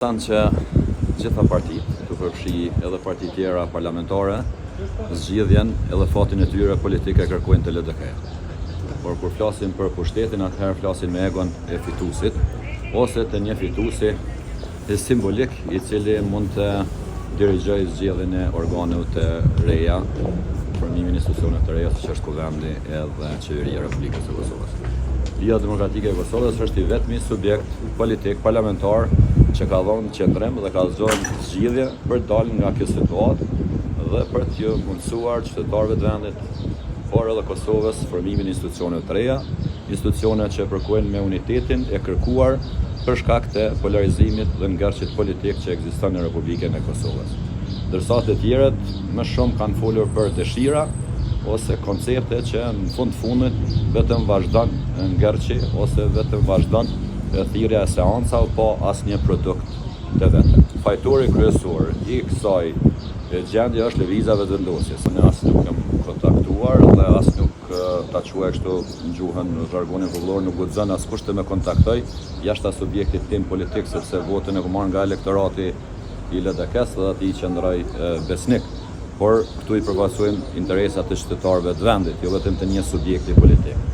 Tanë që gjitha partitë, të përfshi edhe partitë tjera parlamentare, zgjidhjen edhe fatin e tyre politike kërkojnë të LDK. Por kur flasin për pushtetin, atëherë flasin me egon e fituesit, ose të një fituesi simbolik i cili mund të dirigjoj zgjedhjen e organeve të reja, formimin e institucioneve të reja, siç është Kuvendi edhe Qeveria e Republikës së Kosovës. Liga Demokratike e Kosovës është i vetmi subjekt politik parlamentar që ka dhënë qendrim dhe ka zonë zgjidhje për dalë nga kjo situatë dhe për t'ju mundësuar qytetarëve të vendit, por edhe Kosovës, formimin e institucioneve të reja, institucione që përkojnë me unitetin e kërkuar për shkak të polarizimit dhe ngjarjeve politik që ekziston në Republikën e Kosovës. Ndërsa të tjerët më shumë kanë folur për dëshira ose koncepte që në fundit vetëm vazhdon ngjarje ose vetëm vazhdon thirrja e seanca pa asnjë produkt të vetë. Fajtori kryesor i kësaj gjendje është lëvizjave të vendosjes. Ne as nuk jam kontaktuar dhe as nuk ta quaj kështu në gjuhën në žargonin popullor, nuk guxon askush të më kontaktoj jashtë subjektit tim politik, sepse votën e marr nga elektorati i LDK-s dhe atij qëndroj besnik. Por këtu i përfaqësojmë interesat e qytetarëve të vendit, jo vetëm të një subjekti politik.